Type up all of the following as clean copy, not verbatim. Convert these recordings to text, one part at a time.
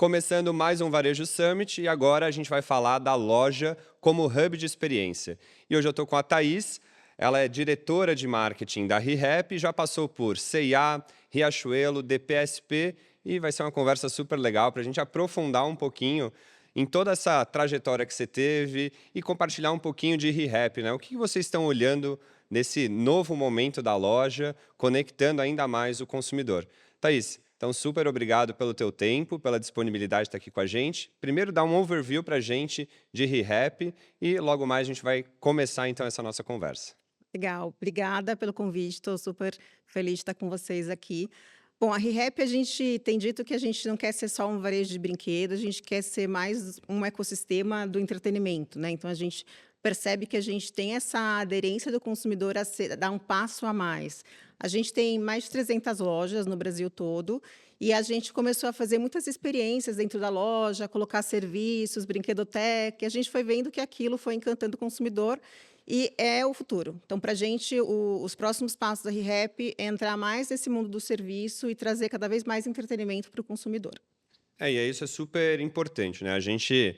Começando mais um Varejo Summit e agora a gente vai falar da loja como hub de experiência. E hoje eu estou com a Thaís, ela é diretora de marketing da ReHap, já passou por C&A, Riachuelo, DPSP e vai ser uma conversa super legal para a gente aprofundar um pouquinho em toda essa trajetória que você teve e compartilhar um pouquinho de ReHap, né? O que vocês estão olhando nesse novo momento da loja, conectando ainda mais o consumidor? Thaís, então super obrigado pelo teu tempo, pela disponibilidade de estar aqui com a gente. Primeiro, dá um overview para a gente de ReHap e logo mais a gente vai começar então essa nossa conversa. Legal, obrigada pelo convite, estou super feliz de estar com vocês aqui. Bom, a ReHap, a gente tem dito que a gente não quer ser só um varejo de brinquedos, a gente quer ser mais um ecossistema do entretenimento, né? Então, a gente percebe que a gente tem essa aderência do consumidor a dar um passo a mais. A gente tem mais de 300 lojas no Brasil todo e a gente começou a fazer muitas experiências dentro da loja, colocar serviços, brinquedoteca, e a gente foi vendo que aquilo foi encantando o consumidor e é o futuro. Então, para a gente, os próximos passos da ReHap é entrar mais nesse mundo do serviço e trazer cada vez mais entretenimento para o consumidor. E isso é super importante, né? A gente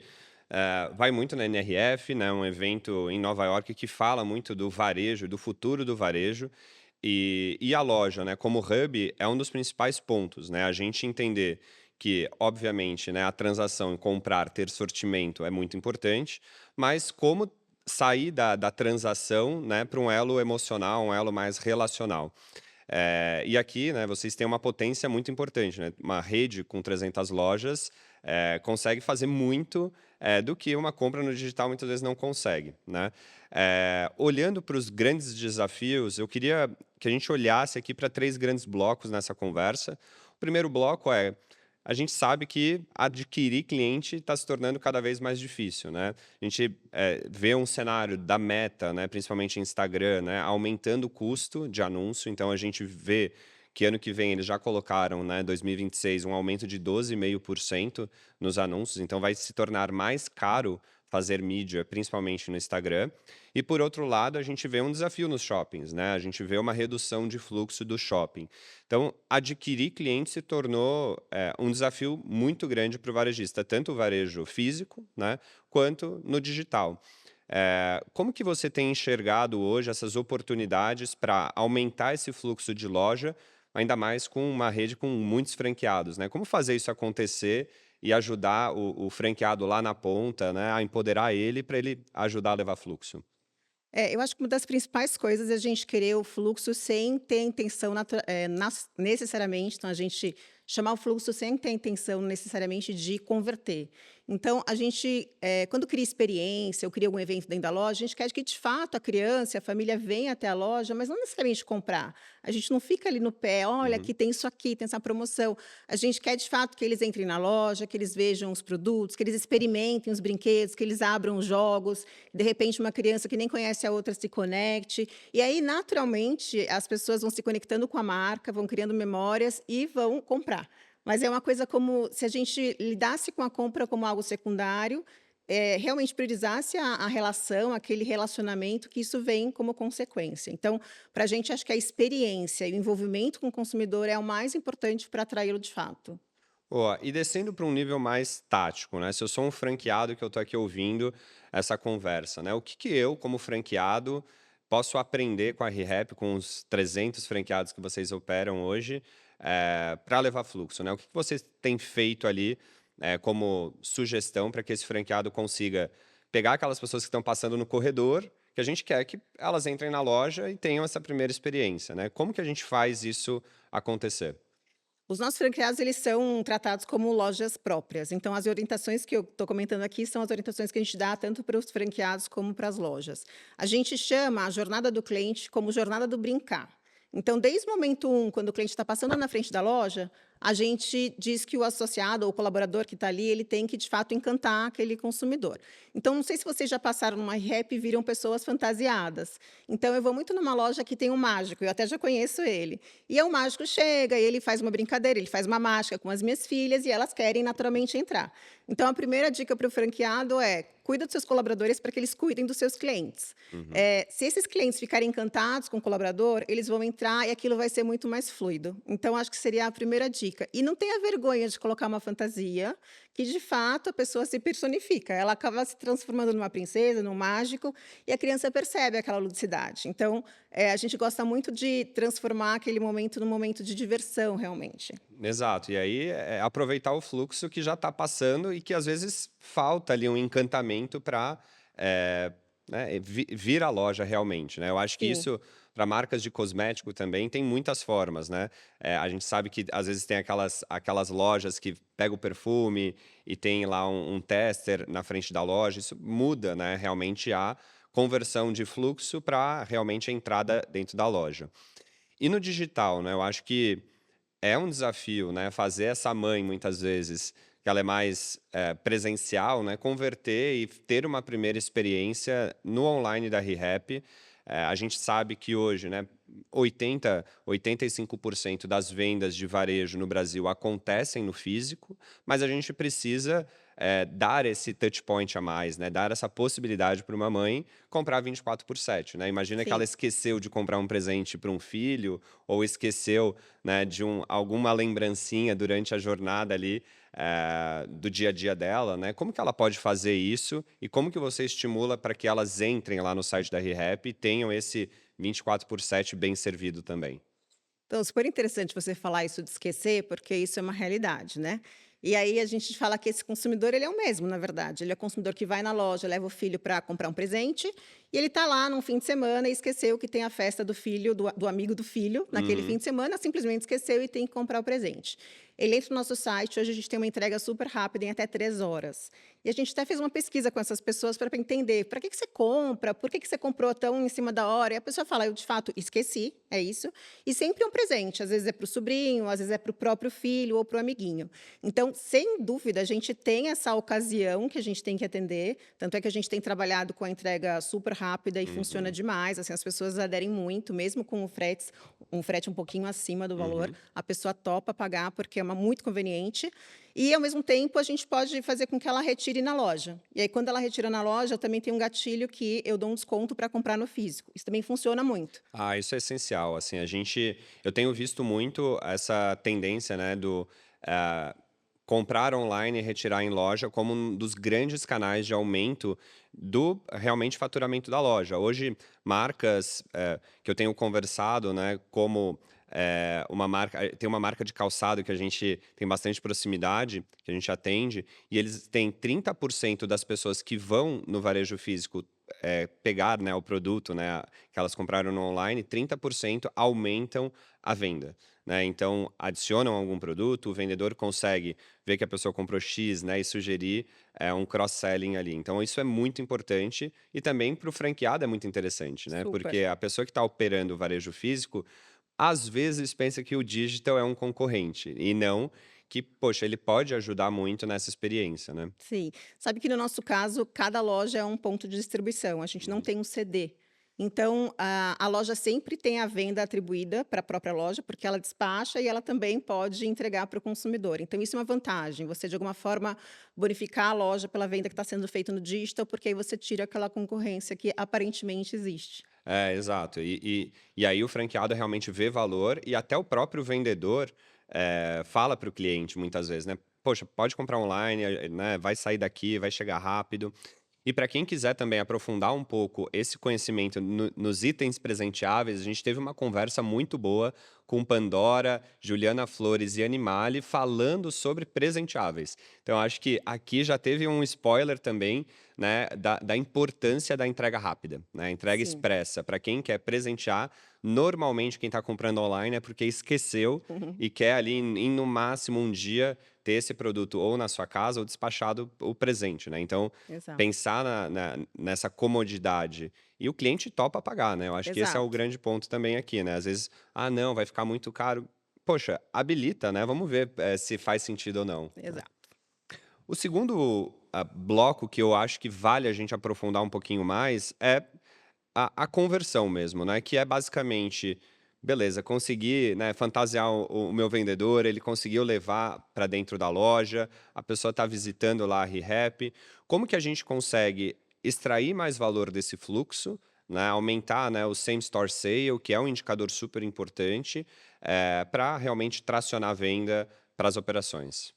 vai muito na NRF, né? Um evento em Nova York que fala muito do varejo, do futuro do varejo. E a loja, né, como hub, é um dos principais pontos, né? A gente entender que, obviamente, né, a transação em comprar, ter sortimento é muito importante, mas como sair da transação, né, para um elo emocional, um elo mais relacional. E aqui, né, vocês têm uma potência muito importante, né? Uma rede com 300 lojas consegue fazer muito do que uma compra no digital muitas vezes não consegue, né? Olhando para os grandes desafios, eu queria que a gente olhasse aqui para três grandes blocos nessa conversa. O primeiro bloco é a gente sabe que adquirir cliente está se tornando cada vez mais difícil, né? A gente vê um cenário da Meta, né, principalmente Instagram, né, aumentando o custo de anúncio. Então, a gente vê que ano que vem eles já colocaram, né, 2026, um aumento de 12,5% nos anúncios. Então, vai se tornar mais caro fazer mídia, principalmente no Instagram. E, por outro lado, a gente vê um desafio nos shoppings, né? A gente vê uma redução de fluxo do shopping. Então, adquirir cliente se tornou um desafio muito grande para o varejista, tanto o varejo físico, né, quanto no digital. Como que você tem enxergado hoje essas oportunidades para aumentar esse fluxo de loja, ainda mais com uma rede com muitos franqueados, né? Como fazer isso acontecer e ajudar o franqueado lá na ponta, né, a empoderar ele para ele ajudar a levar fluxo? Eu acho que uma das principais coisas é a gente querer o fluxo sem ter intenção necessariamente, então a gente chamar o fluxo sem ter intenção necessariamente de converter. Então, a gente, quando cria experiência ou cria algum evento dentro da loja, a gente quer que, de fato, a criança, a família venha até a loja, mas não necessariamente comprar. A gente não fica ali no pé, olha, Uhum. aqui tem isso aqui, tem essa promoção. A gente quer, de fato, que eles entrem na loja, que eles vejam os produtos, que eles experimentem os brinquedos, que eles abram os jogos, de repente uma criança que nem conhece a outra se conecte. E aí, naturalmente, as pessoas vão se conectando com a marca, vão criando memórias e vão comprar. Mas é uma coisa como se a gente lidasse com a compra como algo secundário, realmente priorizasse a relação, aquele relacionamento, que isso vem como consequência. Então, para a gente, acho que a experiência e o envolvimento com o consumidor é o mais importante para atraí-lo de fato. Ó, e descendo para um nível mais tático, né? Se eu sou um franqueado que eu estou aqui ouvindo essa conversa, né? O que que eu, como franqueado, posso aprender com a ReHap, com os 300 franqueados que vocês operam hoje, para levar fluxo, né? O que que vocês têm feito ali, como sugestão para que esse franqueado consiga pegar aquelas pessoas que estão passando no corredor, que a gente quer que elas entrem na loja e tenham essa primeira experiência, né? Como que a gente faz isso acontecer? Os nossos franqueados, eles são tratados como lojas próprias. Então, as orientações que eu estou comentando aqui são as orientações que a gente dá tanto para os franqueados como para as lojas. A gente chama a jornada do cliente como jornada do brincar. Então, desde o momento quando o cliente está passando na frente da loja, a gente diz que o associado ou o colaborador que está ali, ele tem que, de fato, encantar aquele consumidor. Então, não sei se vocês já passaram numa rap e viram pessoas fantasiadas. Então, eu vou muito numa loja que tem um mágico, eu até já conheço ele. E aí o mágico chega e ele faz uma brincadeira, ele faz uma mágica com as minhas filhas e elas querem naturalmente entrar. Então, a primeira dica para o franqueado é: cuida dos seus colaboradores para que eles cuidem dos seus clientes. Uhum. Se esses clientes ficarem encantados com o colaborador, eles vão entrar e aquilo vai ser muito mais fluido. Então, acho que seria a primeira dica. pratica. E não tenha vergonha de colocar uma fantasia que, de fato, a pessoa se personifica. Ela acaba se transformando numa princesa, num mágico, e a criança percebe aquela ludicidade. Então, a gente gosta muito de transformar aquele momento num momento de diversão, realmente. Exato. E aí é aproveitar o fluxo que já está passando e que às vezes falta ali um encantamento para vir à loja realmente, né? Eu acho que Sim, isso para marcas de cosmético também tem muitas formas, né? A gente sabe que às vezes tem aquelas lojas que pega o perfume e tem lá um tester na frente da loja. Isso muda, né? Realmente a conversão de fluxo para realmente a entrada dentro da loja. E no digital, né? Eu acho que é um desafio, né, fazer essa mãe, muitas vezes, que ela é mais, presencial, né, converter e ter uma primeira experiência no online da ReHap. A gente sabe que hoje, né, 85% das vendas de varejo no Brasil acontecem no físico, mas a gente precisa, dar esse touch point a mais, né, dar essa possibilidade para uma mãe comprar 24/7, né. Imagina que ela sim. esqueceu de comprar um presente para um filho ou esqueceu, né, de alguma lembrancinha durante a jornada ali, do dia a dia dela, né, como que ela pode fazer isso e como que você estimula para que elas entrem lá no site da ReHap e tenham esse 24/7 bem servido também? Então, super interessante você falar isso de esquecer, porque isso é uma realidade, né. E aí a gente fala que esse consumidor, ele é o mesmo, na verdade, ele é o consumidor que vai na loja, leva o filho para comprar um presente, e ele está lá num fim de semana e esqueceu que tem a festa do filho, do amigo do filho, naquele fim Uhum. de semana, simplesmente esqueceu e tem que comprar o presente. Ele entra no nosso site, hoje a gente tem uma entrega super rápida, em até 3 horas. E a gente até fez uma pesquisa com essas pessoas para entender, para que você compra, por que você comprou tão em cima da hora, e a pessoa fala: "Eu, de fato, esqueci", é isso, e sempre é um presente, às vezes é para o sobrinho, às vezes é para o próprio filho ou para o amiguinho. Então, sem dúvida, a gente tem essa ocasião que a gente tem que atender, tanto é que a gente tem trabalhado com a entrega super rápida e funciona Uhum. demais, assim, as pessoas aderem muito, mesmo com um frete um pouquinho acima do valor, Uhum. a pessoa topa pagar, porque é uma muito conveniente, e ao mesmo tempo a gente pode fazer com que ela retire na loja. E aí quando ela retira na loja, eu também tenho um gatilho que eu dou um desconto para comprar no físico, isso também funciona muito. Ah, isso é essencial, assim, eu tenho visto muito essa tendência, né, comprar online e retirar em loja como um dos grandes canais de aumento do realmente faturamento da loja. Hoje, marcas, que eu tenho conversado, né, como, tem uma marca de calçado que a gente tem bastante proximidade, que a gente atende, e eles têm 30% das pessoas que vão no varejo físico, pegar, né, o produto, né, que elas compraram no online, 30% aumentam a venda, né. Então, adicionam algum produto, o vendedor consegue ver que a pessoa comprou X, né, e sugerir, um cross-selling ali. Então isso é muito importante e também para o franqueado é muito interessante, né, Super. porque a pessoa que está operando o varejo físico, às vezes pensa que o digital é um concorrente e não que, poxa, ele pode ajudar muito nessa experiência, né. Sim. Sabe que no nosso caso, cada loja é um ponto de distribuição, a gente não Uhum. tem um CD. Então, a loja sempre tem a venda atribuída para a própria loja, porque ela despacha e ela também pode entregar para o consumidor. Então, isso é uma vantagem, você de alguma forma bonificar a loja pela venda que está sendo feita no digital, porque aí você tira aquela concorrência que aparentemente existe. É, exato. E aí o franqueado realmente vê valor e até o próprio vendedor, fala para o cliente muitas vezes, né: "Poxa, pode comprar online, né, vai sair daqui, vai chegar rápido". E para quem quiser também aprofundar um pouco esse conhecimento nos itens presenteáveis, a gente teve uma conversa muito boa com Pandora, Juliana Flores e Animale falando sobre presenteáveis. Então, acho que aqui já teve um spoiler também, né, da importância da entrega rápida, né, a entrega Sim. expressa. Para quem quer presentear, normalmente quem está comprando online é porque esqueceu e quer ali, no máximo um dia, ter esse produto ou na sua casa ou despachado o presente, né. Então, Exato, pensar nessa comodidade e o cliente topa pagar, né, eu acho que esse é o exato, grande ponto também aqui, né, às vezes: "Ah não, vai ficar muito caro". Poxa, habilita, né, vamos ver, se faz sentido ou não, né. exato. O segundo, bloco que eu acho que vale a gente aprofundar um pouquinho mais é a conversão mesmo, né, que é basicamente, beleza, consegui, né, fantasiar o meu vendedor, ele conseguiu levar para dentro da loja, a pessoa está visitando lá a ReHap. Como que a gente consegue extrair mais valor desse fluxo, né, aumentar, né, o same store sale, que é um indicador super importante, para realmente tracionar a venda, para as operações?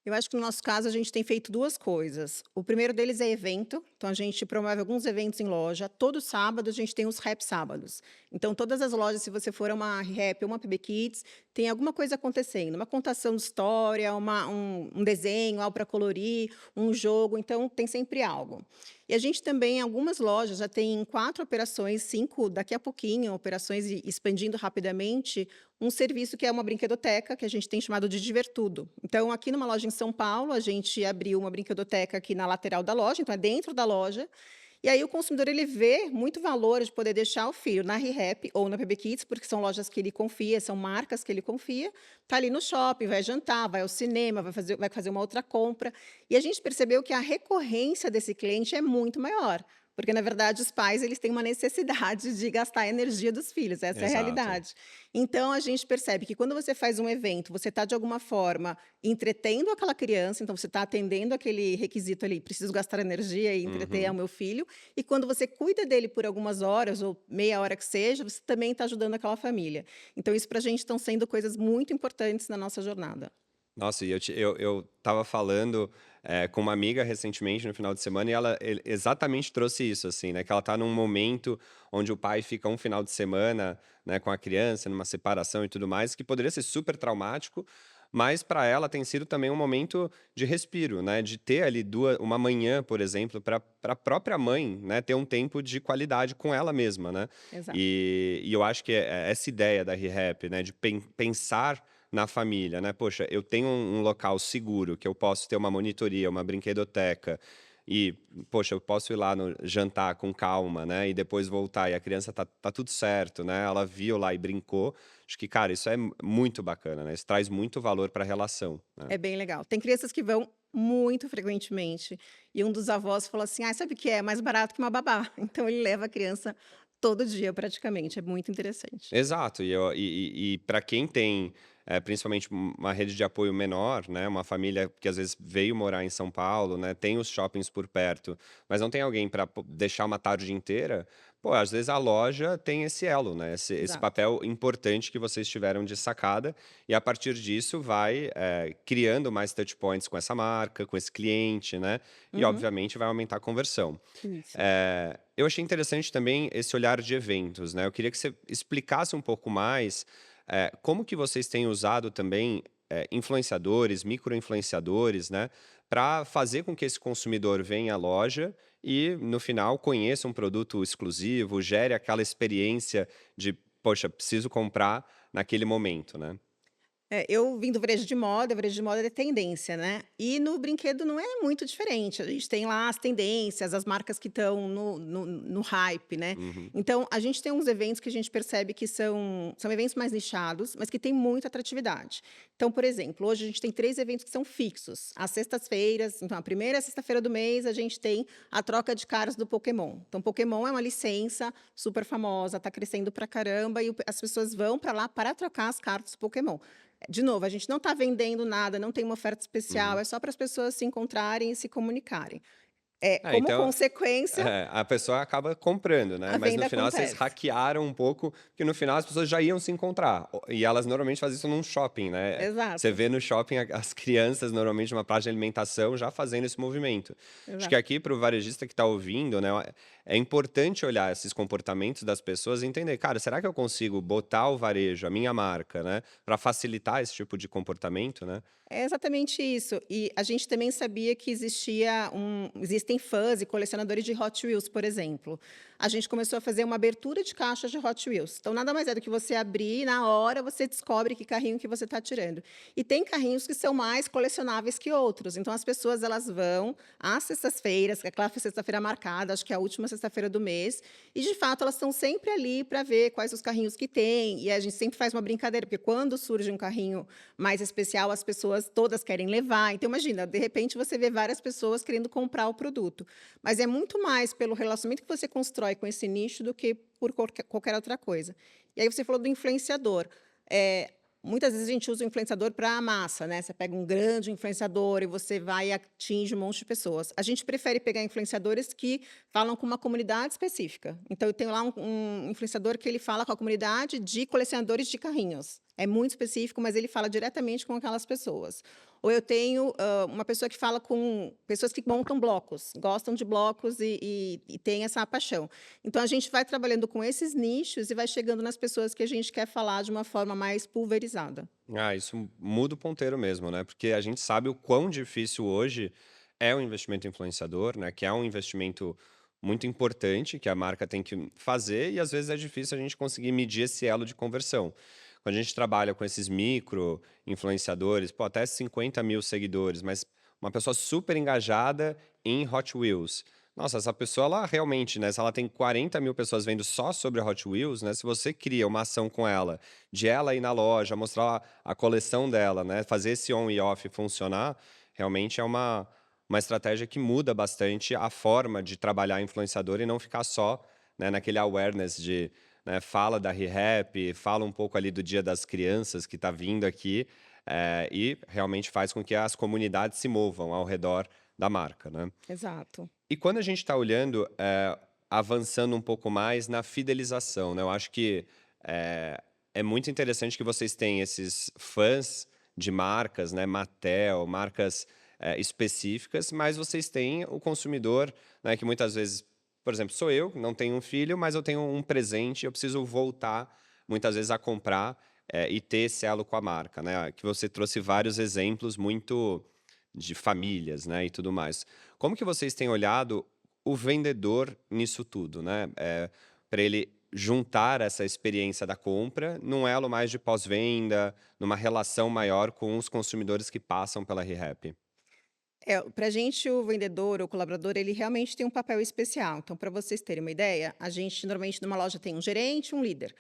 Eu acho que no nosso caso a gente tem feito 2 coisas. O primeiro deles é evento, então a gente promove alguns eventos em loja. Todo sábado a gente tem os Rap Sábados. Então todas as lojas, se você for a uma Rap ou uma PB Kids, tem alguma coisa acontecendo, uma contação de história, um desenho, algo para colorir, um jogo, então tem sempre algo. E a gente também, em algumas lojas, já tem 4 operações, 5 daqui a pouquinho, operações e expandindo rapidamente, um serviço que é uma brinquedoteca, que a gente tem chamado de Divertudo. Então, aqui numa loja em São Paulo, a gente abriu uma brinquedoteca aqui na lateral da loja, então é dentro da loja, e aí o consumidor ele vê muito valor de poder deixar o filho na ReHap ou na PB Kids, porque são lojas que ele confia, são marcas que ele confia, tá ali no shopping, vai jantar, vai ao cinema, vai fazer uma outra compra. E a gente percebeu que a recorrência desse cliente é muito maior, porque na verdade os pais eles têm uma necessidade de gastar a energia dos filhos, essa é a Exato. realidade. Então a gente percebe que quando você faz um evento, você está de alguma forma entretendo aquela criança, então você está atendendo aquele requisito ali, preciso gastar energia e entreter o Uhum. meu filho, e quando você cuida dele por algumas horas ou meia hora que seja, você também está ajudando aquela família. Então isso para a gente estão sendo coisas muito importantes na nossa jornada. Nossa, e eu estava falando, com uma amiga recentemente no final de semana e ela exatamente trouxe isso, assim, né, que ela está num momento onde o pai fica um final de semana, né, com a criança, numa separação e tudo mais, que poderia ser super traumático, mas para ela tem sido também um momento de respiro, né, de ter ali uma manhã, por exemplo, para a própria mãe, né, ter um tempo de qualidade com ela mesma, né. Exato. E eu acho que essa ideia da ReHap, né, de pensar na família, né? Poxa, eu tenho um local seguro que eu posso ter uma monitoria, uma brinquedoteca e, poxa, eu posso ir lá no jantar com calma, né? E depois voltar e a criança tá tudo certo, né? Ela viu lá e brincou. Acho que, cara, isso é muito bacana, né? Isso traz muito valor para a relação, né? É bem legal. Tem crianças que vão muito frequentemente, e um dos avós falou assim: "Ah, sabe o que é? É mais barato que uma babá". Então ele leva a criança todo dia praticamente, é muito interessante. Exato, e para quem tem, principalmente uma rede de apoio menor, né, uma família que às vezes veio morar em São Paulo, né, tem os shoppings por perto, mas não tem alguém para deixar uma tarde inteira, pô, às vezes a loja tem esse elo, né, esse Exato. papel importante que vocês tiveram de sacada, e a partir disso vai, criando mais touch points com essa marca, com esse cliente, né, e Uhum. obviamente vai aumentar a conversão. Isso. Eu achei interessante também esse olhar de eventos, né, eu queria que você explicasse um pouco mais, como que vocês têm usado também, influenciadores, micro-influenciadores, né, para fazer com que esse consumidor venha à loja e, no final, conheça um produto exclusivo, gere aquela experiência de: "Poxa, preciso comprar naquele momento", né. É, eu vim do varejo de moda é tendência, né, e no brinquedo não é muito diferente, a gente tem lá as tendências, as marcas que estão no hype, né. Uhum. Então a gente tem uns eventos que a gente percebe que são eventos mais nichados, mas que têm muita atratividade. Então, por exemplo, hoje a gente tem 3 eventos que são fixos, às sextas-feiras, então a primeira sexta-feira do mês a gente tem a troca de caras do Pokémon. Então Pokémon é uma licença super famosa, está crescendo pra caramba e as pessoas vão para lá para trocar as cartas Pokémon. De novo, a gente não está vendendo nada, não tem uma oferta especial, Uhum. é só para as pessoas se encontrarem e se comunicarem. É, como Então, consequência, a pessoa acaba comprando, né, a mas no venda final vocês acontece. hackearam um pouco, porque no final as pessoas já iam se encontrar, e elas normalmente fazem isso num shopping, né. Você Exato, vê no shopping as crianças, normalmente numa praça de alimentação, já fazendo esse movimento. Acho que exato. aqui para o varejista que está ouvindo, né, é importante olhar esses comportamentos das pessoas e entender: "Cara, será que eu consigo botar o varejo, a minha marca, né, para facilitar esse tipo de comportamento", né? É exatamente isso. E a gente também sabia que existem fãs e colecionadores de Hot Wheels, por exemplo. A gente começou a fazer uma abertura de caixa de Hot Wheels. Então, nada mais é do que você abrir e na hora você descobre que carrinho que você está tirando. E tem carrinhos que são mais colecionáveis que outros. Então, as pessoas elas vão às sextas-feiras, que é aquela sexta-feira marcada, acho que é a última sexta-feira do mês, e de fato elas estão sempre ali para ver quais os carrinhos que tem. E a gente sempre faz uma brincadeira, porque quando surge um carrinho mais especial, as pessoas todas querem levar. Então, imagina, de repente você vê várias pessoas querendo comprar o produto. Mas é muito mais pelo relacionamento que você constrói com esse nicho do que por qualquer outra coisa. E aí você falou do influenciador. muitas vezes a gente usa o influenciador para a massa, né, você pega um grande influenciador e você vai e atinge um monte de pessoas. A gente prefere pegar influenciadores que falam com uma comunidade específica. Então eu tenho lá um influenciador que ele fala com a comunidade de colecionadores de carrinhos. É muito específico, mas ele fala diretamente com aquelas pessoas. Ou eu tenho, uma pessoa que fala com pessoas que montam blocos, gostam de blocos e têm essa paixão. Então a gente vai trabalhando com esses nichos e vai chegando nas pessoas que a gente quer falar de uma forma mais pulverizada. Ah, isso muda o ponteiro mesmo, né, porque a gente sabe o quão difícil hoje é o investimento influenciador, né, que é um investimento muito importante que a marca tem que fazer e às vezes é difícil a gente conseguir medir esse elo de conversão. Quando a gente trabalha com esses micro influenciadores, pô, até 50.000 seguidores, mas uma pessoa super engajada em Hot Wheels. Nossa, essa pessoa, ela realmente, né, se ela tem 40.000 pessoas vendo só sobre a Hot Wheels, né, se você cria uma ação com ela, de ela ir na loja, mostrar a coleção dela, né, fazer esse on e off funcionar, realmente é uma estratégia que muda bastante a forma de trabalhar influenciador e não ficar só, né, naquele awareness de, né, fala da ReHap, fala um pouco ali do Dia das Crianças que está vindo aqui, e realmente faz com que as comunidades se movam ao redor da marca, né? Exato. E quando a gente está olhando, avançando um pouco mais na fidelização, né, eu acho que é muito interessante que vocês têm esses fãs de marcas, né, Mattel, marcas específicas, mas vocês têm o consumidor, né, que muitas vezes, por exemplo, sou eu, não tenho um filho, mas eu tenho um presente, eu preciso voltar muitas vezes a comprar e ter esse elo com a marca, né? Que você trouxe vários exemplos muito de famílias, né, e tudo mais. Como que vocês têm olhado o vendedor nisso tudo, né? Para ele juntar essa experiência da compra num elo mais de pós-venda, numa relação maior com os consumidores que passam pela ReHap. É, para a gente, o vendedor, o colaborador, ele realmente tem um papel especial. Então, para vocês terem uma ideia, a gente normalmente numa loja tem um gerente, um líder.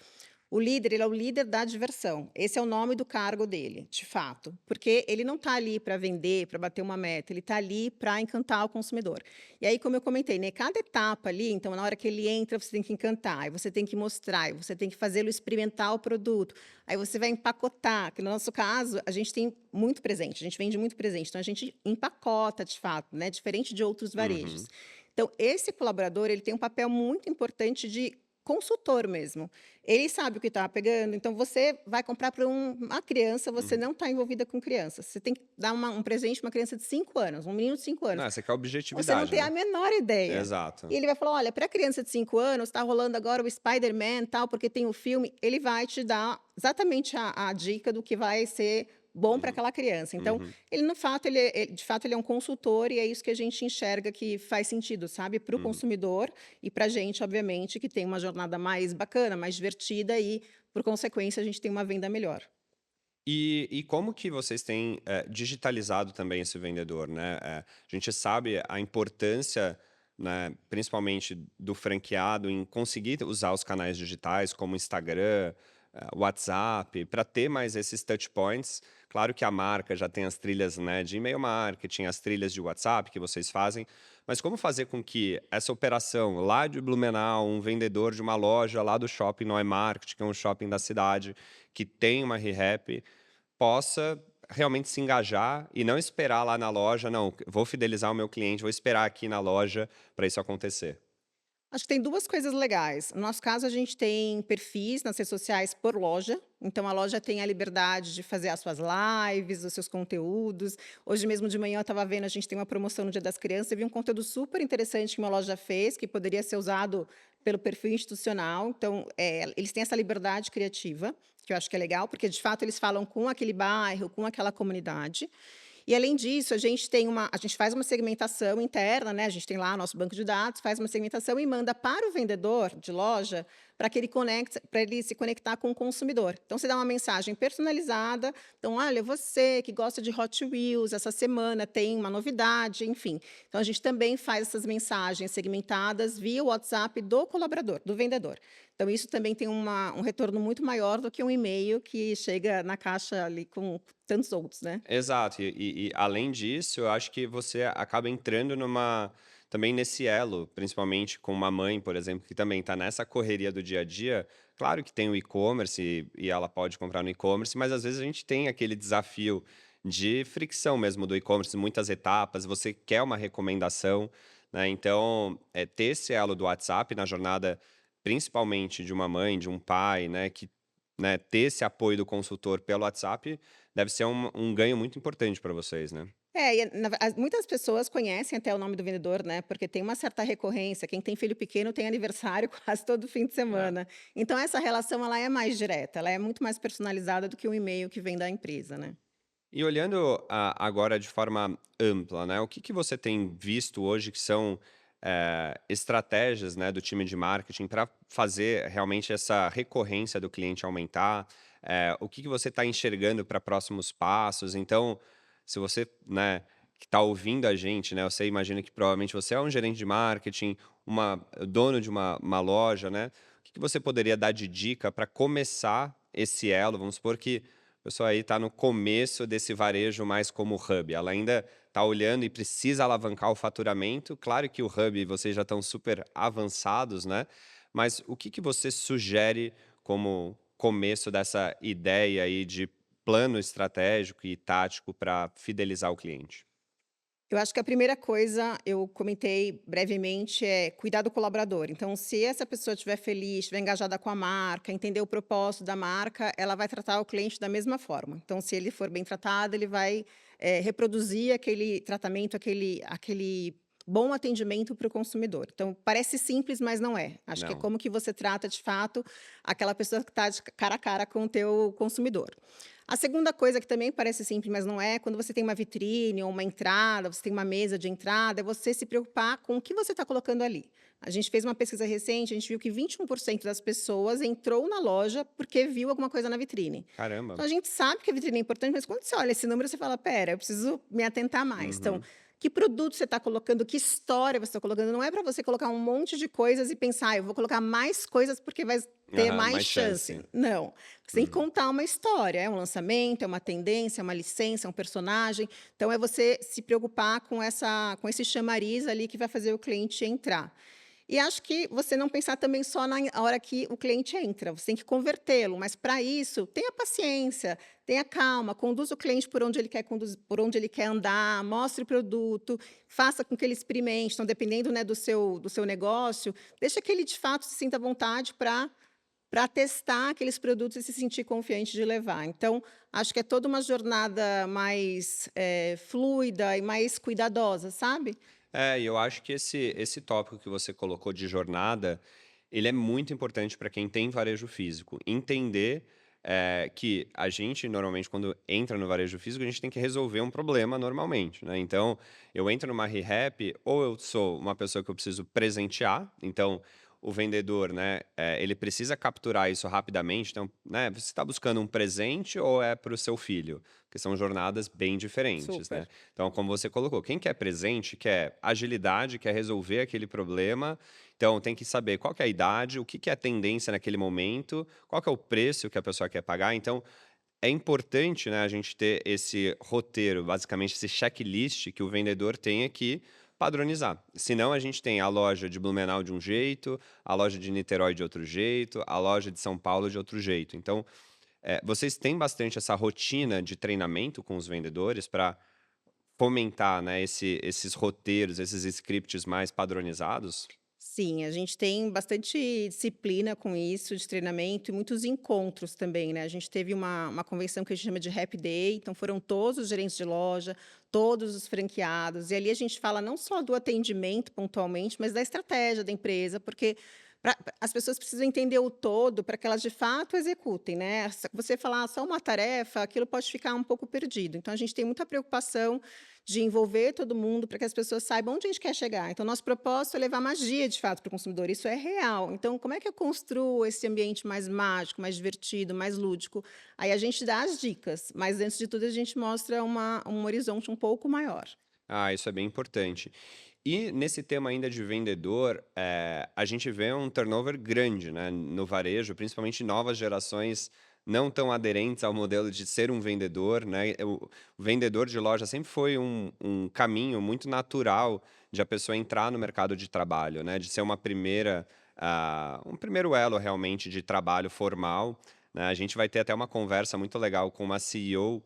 O líder, ele é o líder da diversão. Esse é o nome do cargo dele, de fato. Porque ele não está ali para vender, para bater uma meta, ele está ali para encantar o consumidor. E aí, como eu comentei, né, cada etapa ali, então, na hora que ele entra, você tem que encantar, aí você tem que mostrar, aí você tem que fazê-lo experimentar o produto, aí você vai empacotar, que no nosso caso, a gente tem muito presente, a gente vende muito presente, então a gente empacota, de fato, né, diferente de outros varejos. Uhum, Então, esse colaborador, ele tem um papel muito importante de consultor mesmo. Ele sabe o que está pegando, então você vai comprar para uma criança, você uhum. não está envolvida com criança. Você tem que dar um presente para uma criança de 5 anos, um menino de 5 anos. Não, essa aqui é a Você não objetividade, tem né? a menor ideia. E Exato. ele vai falar: "Olha, para criança de 5 anos, está rolando agora o Spider-Man, tal, porque tem o filme". Ele vai te dar exatamente a dica do que vai ser bom para Uhum, aquela criança. Então, uhum, ele no fato, de fato, ele é um consultor e é isso que a gente enxerga que faz sentido, sabe, para o uhum. consumidor e para a gente, obviamente, que tem uma jornada mais bacana, mais divertida e, por consequência, a gente tem uma venda melhor. E como que vocês têm, digitalizado também esse vendedor, né? A gente sabe a importância, né, principalmente do franqueado em conseguir usar os canais digitais como Instagram, WhatsApp, para ter mais esses touch points. Claro que a marca já tem as trilhas, né, de e-mail marketing, as trilhas de WhatsApp que vocês fazem, mas como fazer com que essa operação lá de Blumenau, um vendedor de uma loja lá do Shopping Noé Market, que é um shopping da cidade, que tem uma ReHap, possa realmente se engajar e não esperar lá na loja, não, vou fidelizar o meu cliente, vou esperar aqui na loja para isso acontecer. Acho que tem 2 coisas legais. No nosso caso, a gente tem perfis nas redes sociais por loja, então a loja tem a liberdade de fazer as suas lives, os seus conteúdos. Hoje mesmo de manhã eu estava vendo, a gente tem uma promoção no Dia das Crianças, e vi um conteúdo super interessante que uma loja fez, que poderia ser usado pelo perfil institucional. Então, eles têm essa liberdade criativa, que eu acho que é legal, porque de fato eles falam com aquele bairro, com aquela comunidade. E além disso, a gente faz uma segmentação interna, né, a gente tem lá nosso banco de dados, faz uma segmentação e manda para o vendedor de loja, para ele se conectar com o consumidor. Então você dá uma mensagem personalizada, então: "Olha, você que gosta de Hot Wheels, essa semana tem uma novidade", enfim. Então a gente também faz essas mensagens segmentadas via WhatsApp do colaborador, do vendedor. Então isso também tem um retorno muito maior do que um e-mail que chega na caixa ali com tantos outros, né. Exato, além disso, eu acho que você acaba entrando também nesse elo, principalmente com uma mãe, por exemplo, que também está nessa correria do dia a dia. Claro que tem o e-commerce e ela pode comprar no e-commerce, mas às vezes a gente tem aquele desafio de fricção mesmo do e-commerce, muitas etapas, você quer uma recomendação, né? Então, ter esse elo do WhatsApp na jornada, principalmente de uma mãe, de um pai, né, que, né, ter esse apoio do consultor pelo WhatsApp deve ser um ganho muito importante para vocês, né? É, e muitas pessoas conhecem até o nome do vendedor, né, porque tem uma certa recorrência, quem tem filho pequeno tem aniversário quase todo fim de É. semana. Então essa relação ela é mais direta, ela é muito mais personalizada do que um e-mail que vem da empresa, né. E olhando agora de forma ampla, né, o que que você tem visto hoje que são estratégias, né, do time de marketing para fazer realmente essa recorrência do cliente aumentar? O que que você está enxergando para próximos passos? Então, se você, né, que está ouvindo a gente, né, você imagina que provavelmente você é um gerente de marketing, dono de uma loja, né? O que que você poderia dar de dica para começar esse elo? Vamos supor que a pessoa aí está no começo desse varejo mais como hub, ela ainda está olhando e precisa alavancar o faturamento. Claro que o hub vocês já estão super avançados, né? Mas o que que você sugere como começo dessa ideia aí de plano estratégico e tático para fidelizar o cliente? Eu acho que a primeira coisa, eu comentei brevemente, é cuidar do colaborador. Então, se essa pessoa estiver feliz, estiver engajada com a marca, entender o propósito da marca, ela vai tratar o cliente da mesma forma. Então, se ele for bem tratado, ele vai, reproduzir aquele tratamento, aquele bom atendimento para o consumidor. Então, parece simples, mas não é. Acho que é Não. como que você trata, de fato, aquela pessoa que está de cara a cara com o teu consumidor. A segunda coisa que também parece simples, mas não é, quando você tem uma vitrine ou uma entrada, você tem uma mesa de entrada, é você se preocupar com o que você está colocando ali. A gente fez uma pesquisa recente, a gente viu que 21% das pessoas entrou na loja porque viu alguma coisa na vitrine. Caramba. Então a gente sabe que a vitrine é importante, mas quando você olha esse número, você fala: pera, eu preciso me atentar mais. Então, Uhum. que produto você está colocando, que história você está colocando. Não é para você colocar um monte de coisas e pensar, eu vou colocar mais coisas porque vai ter Aham, mais mais chance. chance. Não. Você tem que Uhum. contar uma história, é um lançamento, é uma tendência, é uma licença, é um personagem. Então é você se preocupar com esse chamariz ali que vai fazer o cliente entrar. E acho que você não pensar também só na hora que o cliente entra, você tem que convertê-lo, mas para isso, tenha paciência, tenha calma, conduza o cliente por onde ele quer por onde ele quer andar, mostre o produto, faça com que ele experimente. Então, dependendo, né, do seu negócio, deixa que ele de fato se sinta à vontade para testar aqueles produtos e se sentir confiante de levar. Então, acho que é toda uma jornada mais fluida e mais cuidadosa, sabe? E eu acho que esse tópico que você colocou de jornada, ele é muito importante para quem tem varejo físico. Entender, que a gente normalmente quando entra no varejo físico, a gente tem que resolver um problema normalmente, né. Então, eu entro numa ReHap, ou eu sou uma pessoa que eu preciso presentear, então o vendedor, né, ele precisa capturar isso rapidamente, então, né, você está buscando um presente ou é para o seu filho? Porque são jornadas bem diferentes, né. Super. Então, como você colocou, quem quer presente quer agilidade, quer resolver aquele problema, então tem que saber qual que é a idade, o que que é tendência naquele momento, qual que é o preço que a pessoa quer pagar. Então, é importante, né, a gente ter esse roteiro, basicamente esse checklist que o vendedor tenha que padronizar. Senão a gente tem a loja de Blumenau de um jeito, a loja de Niterói de outro jeito, a loja de São Paulo de outro jeito. Então, vocês têm bastante essa rotina de treinamento com os vendedores para fomentar, né, esses roteiros, esses scripts mais padronizados? Sim, a gente tem bastante disciplina com isso, de treinamento e muitos encontros também, né. A gente teve uma convenção que a gente chama de Happy Day, então foram todos os gerentes de loja, todos os franqueados, e ali a gente fala não só do atendimento pontualmente, mas da estratégia da empresa, porque as pessoas precisam entender o todo para que elas de fato executem, né. Você falar só uma tarefa, aquilo pode ficar um pouco perdido. Então a gente tem muita preocupação de envolver todo mundo para que as pessoas saibam onde a gente quer chegar. Então, nosso propósito é levar magia, de fato, para o consumidor, isso é real. Então, como é que eu construo esse ambiente mais mágico, mais divertido, mais lúdico? Aí a gente dá as dicas, mas antes de tudo a gente mostra um horizonte um pouco maior. Ah, isso é bem importante. E nesse tema ainda de vendedor, a gente vê um turnover grande, né, no varejo, principalmente novas gerações não tão aderentes ao modelo de ser um vendedor, né. O vendedor de loja sempre foi um caminho muito natural de a pessoa entrar no mercado de trabalho, né, de ser um primeiro elo realmente de trabalho formal, né. A gente vai ter até uma conversa muito legal com uma CEO,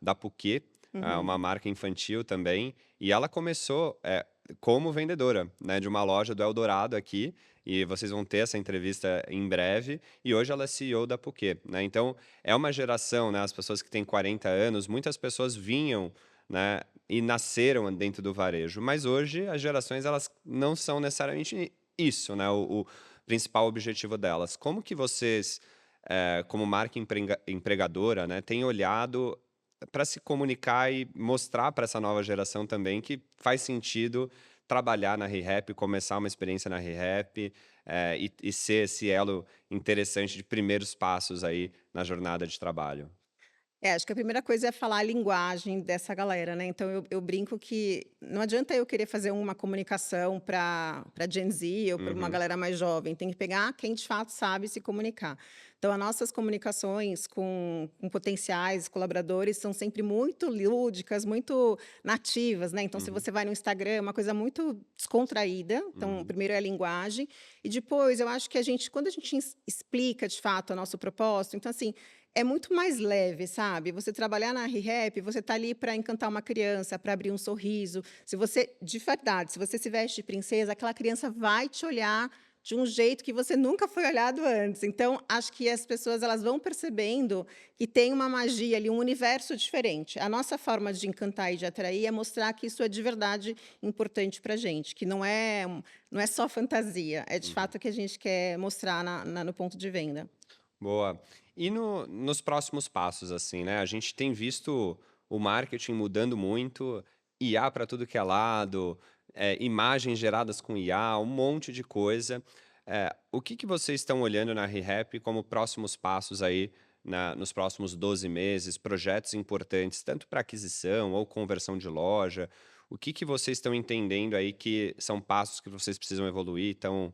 da Puquê, uma Uhum. marca infantil também, e ela começou, como vendedora, né, de uma loja do Eldorado aqui, e vocês vão ter essa entrevista em breve, e hoje ela é CEO da Puquê, né. Então, é uma geração, né, as pessoas que têm 40 anos, muitas pessoas vinham, né, e nasceram dentro do varejo, mas hoje as gerações elas não são necessariamente isso, né, o principal objetivo delas. Como que vocês, como marca empregadora, né, têm olhado para se comunicar e mostrar para essa nova geração também que faz sentido trabalhar na ReHap, começar uma experiência na ReHap, e ser esse elo interessante de primeiros passos aí na jornada de trabalho? Acho que a primeira coisa é falar a linguagem dessa galera, né, então eu brinco que não adianta eu querer fazer uma comunicação para Gen Z ou para uma Uhum, galera mais jovem, tem que pegar quem de fato sabe se comunicar. Então as nossas comunicações com potenciais colaboradores são sempre muito lúdicas, muito nativas, né, então se uhum, você vai no Instagram, é uma coisa muito descontraída, então uhum, primeiro é a linguagem, e depois eu acho que quando a gente explica de fato o nosso propósito, então assim, é muito mais leve, sabe. Você trabalhar na ReHap, você tá ali para encantar uma criança, para abrir um sorriso. Se você de verdade, se você se veste de princesa, aquela criança vai te olhar de um jeito que você nunca foi olhado antes. Então, acho que as pessoas elas vão percebendo que tem uma magia ali, um universo diferente. A nossa forma de encantar e de atrair é mostrar que isso é de verdade importante pra gente, que não é só fantasia, é de uhum. fato o que a gente quer mostrar no ponto de venda. Boa. E nos próximos passos, assim, né, a gente tem visto o marketing mudando muito, IA para tudo que é lado, imagens geradas com IA, um monte de coisa. O que que vocês estão olhando na ReHap como próximos passos aí nos próximos 12 meses, projetos importantes, tanto para aquisição ou conversão de loja? O que que vocês estão entendendo aí que são passos que vocês precisam evoluir, estão,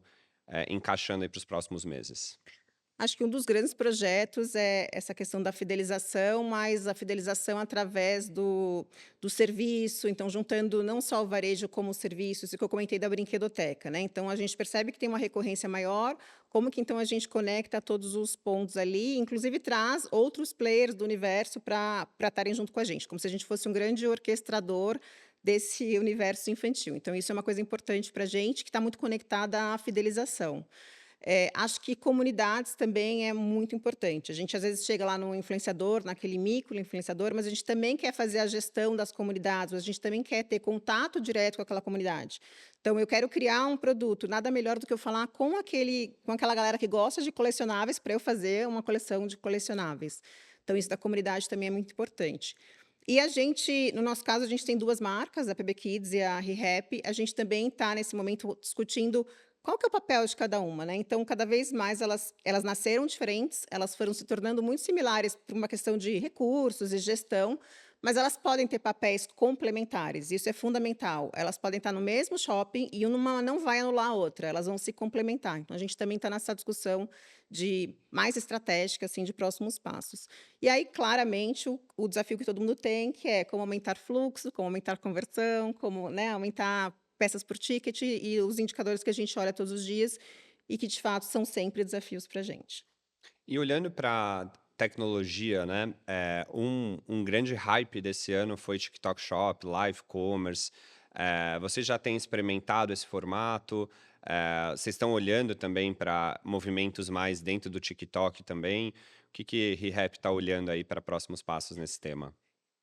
encaixando aí para os próximos meses? Acho que um dos grandes projetos é essa questão da fidelização, mas a fidelização através do serviço, então juntando não só o varejo como os serviços, o que eu comentei da brinquedoteca, né. Então a gente percebe que tem uma recorrência maior, como que então a gente conecta todos os pontos ali, inclusive traz outros players do universo para estarem junto com a gente, como se a gente fosse um grande orquestrador desse universo infantil. Então isso é uma coisa importante para a gente, que está muito conectada à fidelização. Acho que comunidades também é muito importante. A gente às vezes chega lá no influenciador, naquele micro-influenciador, mas a gente também quer fazer a gestão das comunidades, a gente também quer ter contato direto com aquela comunidade. Então eu quero criar um produto, nada melhor do que eu falar com aquela galera que gosta de colecionáveis, para eu fazer uma coleção de colecionáveis. Então isso da comunidade também é muito importante. E a gente, no nosso caso, a gente tem 2 marcas, a PB Kids e a ReHap, a gente também está nesse momento discutindo qual que é o papel de cada uma, né. Então, cada vez mais elas nasceram diferentes, elas foram se tornando muito similares por uma questão de recursos e gestão, mas elas podem ter papéis complementares, isso é fundamental. Elas podem estar no mesmo shopping e uma não vai anular a outra, elas vão se complementar. Então a gente também está nessa discussão de mais estratégica, assim, de próximos passos. E aí, claramente, o desafio que todo mundo tem, que é como aumentar fluxo, como aumentar conversão, como, né, aumentar peças por ticket e os indicadores que a gente olha todos os dias e que, de fato, são sempre desafios para a gente. E olhando para tecnologia, né, um grande hype desse ano foi TikTok Shop, Live Commerce. Vocês já têm experimentado esse formato? Vocês estão olhando também para movimentos mais dentro do TikTok também? O que que ReHap está olhando aí para próximos passos nesse tema?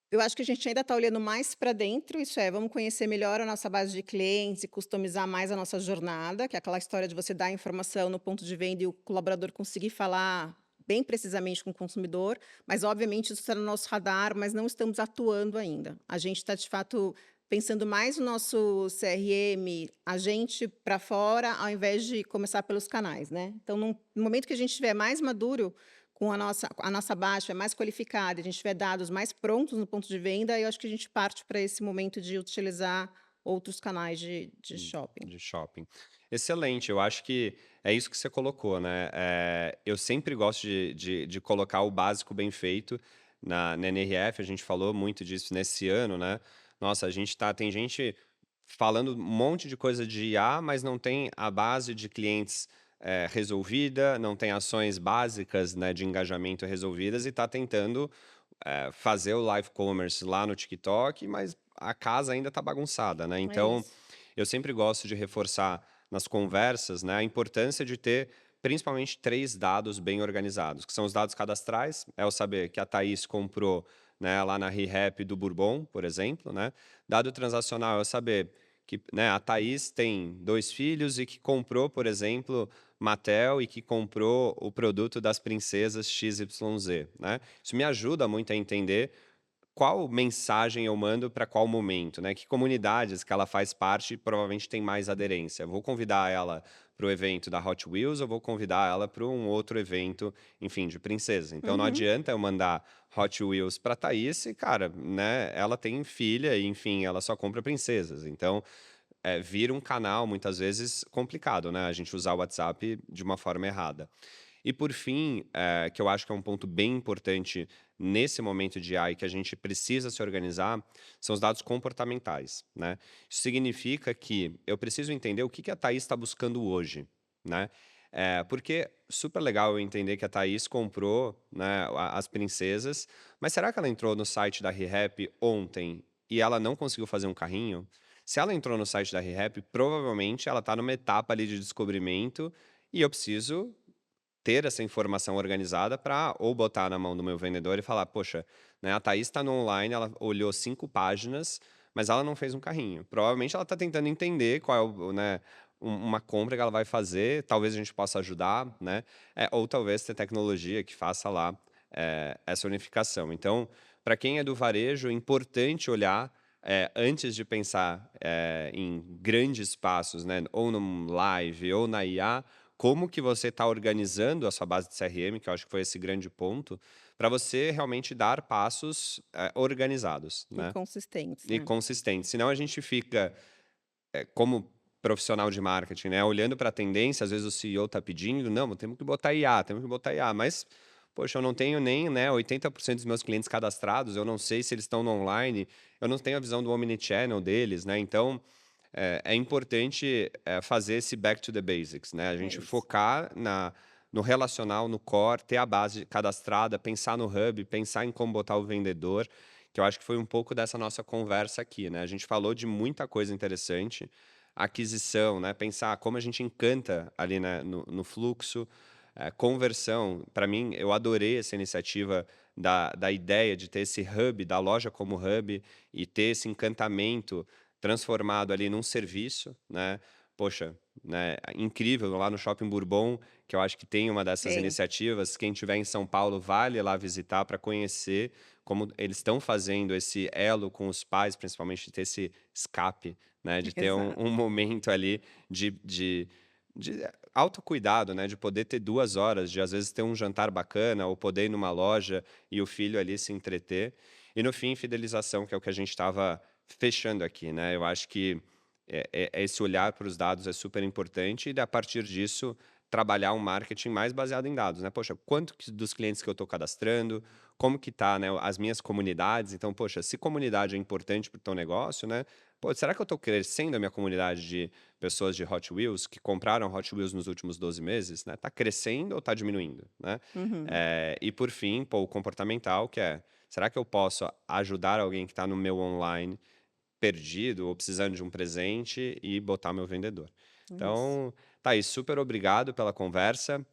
Eu acho que a gente ainda está olhando mais para dentro, isso é, vamos conhecer melhor a nossa base de clientes e customizar mais a nossa jornada, que é aquela história de você dar a informação no ponto de venda e o colaborador conseguir falar bem precisamente com o consumidor, mas obviamente isso está no nosso radar, mas não estamos atuando ainda. A gente está de fato pensando mais no nosso CRM, a gente para fora, ao invés de começar pelos canais, né. Então no momento que a gente estiver mais maduro com a nossa baixa é mais qualificada, a gente tiver dados mais prontos no ponto de venda, eu acho que a gente parte para esse momento de utilizar outros canais de shopping. De shopping. Excelente, eu acho que é isso que você colocou, né, eu sempre gosto de colocar o básico bem feito na NRF, a gente falou muito disso nesse ano, né. Nossa, a gente tem gente falando um monte de coisa de IA, mas não tem a base de clientes, resolvida, não tem ações básicas, né, de engajamento resolvidas e está tentando, fazer o live commerce lá no TikTok, mas a casa ainda está bagunçada, né. É Então, isso. eu sempre gosto de reforçar nas conversas, né, a importância de ter principalmente 3 dados bem organizados, que são os dados cadastrais, é eu saber que a Thaís comprou, né, lá na ReHap do Bourbon, por exemplo, né. Dado transacional é eu saber que, né, a Thaís tem 2 filhos e que comprou, por exemplo, Mattel e que comprou o produto das princesas XYZ, né. Isso me ajuda muito a entender qual mensagem eu mando para qual momento, né, que comunidades que ela faz parte provavelmente tem mais aderência. Vou convidar ela para o evento da Hot Wheels ou vou convidar ela para um outro evento, enfim, de princesa. Então não Uhum. adianta eu mandar Hot Wheels para Thaís e, cara, né, ela tem filha e, enfim, ela só compra princesas. Então, vira um canal, muitas vezes, complicado, né, a gente usar o WhatsApp de uma forma errada. E por fim, que eu acho que é um ponto bem importante nesse momento de AI que a gente precisa se organizar, são os dados comportamentais, né. Isso significa que eu preciso entender o que que a Thaís está buscando hoje, né. Porque super legal eu entender que a Thaís comprou, né, a as princesas, mas será que ela entrou no site da ReHap ontem e ela não conseguiu fazer um carrinho? Se ela entrou no site da ReHap, provavelmente ela está numa etapa ali de descobrimento e eu preciso ter essa informação organizada para ou botar na mão do meu vendedor e falar: "Poxa, né, a Thaís está no online, ela olhou 5 páginas, mas ela não fez um carrinho". Provavelmente ela está tentando entender qual é o né, uma compra que ela vai fazer, talvez a gente possa ajudar, né, ou talvez ter tecnologia que faça lá, essa unificação. Então, para quem é do varejo, é importante olhar, antes de pensar, em grandes passos, né, ou num live ou na IA, como que você está organizando a sua base de CRM, que eu acho que foi esse grande ponto, para você realmente dar passos, organizados, E né, consistentes, e né. consistentes. Senão a gente fica, como profissional de marketing, né, olhando para a tendência, às vezes o CEO está pedindo: "Não, temos que botar IA, temos que botar IA", mas, poxa, eu não tenho nem, né, 80% dos meus clientes cadastrados, eu não sei se eles estão no online, eu não tenho a visão do omnichannel deles, né, então é importante, fazer esse back to the basics, né, a É gente isso. focar no relacional, no core, ter a base cadastrada, pensar no hub, pensar em como botar o vendedor, que eu acho que foi um pouco dessa nossa conversa aqui, né. A gente falou de muita coisa interessante, aquisição, né, pensar como a gente encanta ali, né, no fluxo, conversão. Para mim, eu adorei essa iniciativa da ideia de ter esse hub, da loja como hub, e ter esse encantamento transformado ali num serviço, né. Poxa, né, incrível lá no Shopping Bourbon, que eu acho que tem uma dessas Tem. iniciativas. Quem estiver em São Paulo, vale lá visitar para conhecer como eles estão fazendo esse elo com os pais, principalmente de ter esse escape, né, de ter um Exato. momento ali de autocuidado, né, de poder ter 2 horas, de às vezes ter um jantar bacana ou poder ir numa loja e o filho ali se entreter. E no fim, fidelização, que é o que a gente estava fechando aqui, né, eu acho que, esse olhar para os dados é super importante e a partir disso trabalhar um marketing mais baseado em dados, né. Poxa, quanto que dos clientes que eu estou cadastrando, como que tá, né, as minhas comunidades, então, poxa, se comunidade é importante para o teu negócio, né, pô, será que eu estou crescendo a minha comunidade de pessoas de Hot Wheels que compraram Hot Wheels nos últimos 12 meses, né, tá crescendo ou tá diminuindo, né. Uhum. E por fim, pô, o comportamental que é, será que eu posso ajudar alguém que está no meu online perdido ou precisando de um presente e botar meu vendedor. Isso. Então, Thaís, super obrigado pela conversa.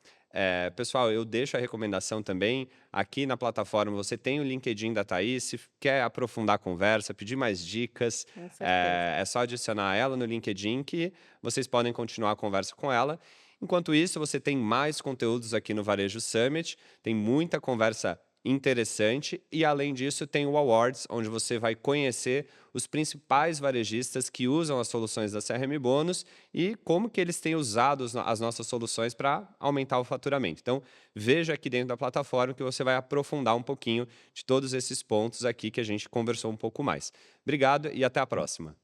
Pessoal, eu deixo a recomendação também. Aqui na plataforma você tem o LinkedIn da Thaís. Se quer aprofundar a conversa, pedir mais dicas, Com certeza. é só adicionar ela no LinkedIn que vocês podem continuar a conversa com ela. Enquanto isso, você tem mais conteúdos aqui no Varejo Summit, tem muita conversa interessante e, além disso, tem o Awards, onde você vai conhecer os principais varejistas que usam as soluções da CRM Bônus e como que eles têm usado as nossas soluções para aumentar o faturamento. Então, veja aqui dentro da plataforma que você vai aprofundar um pouquinho de todos esses pontos aqui que a gente conversou um pouco mais. Obrigado e até a próxima.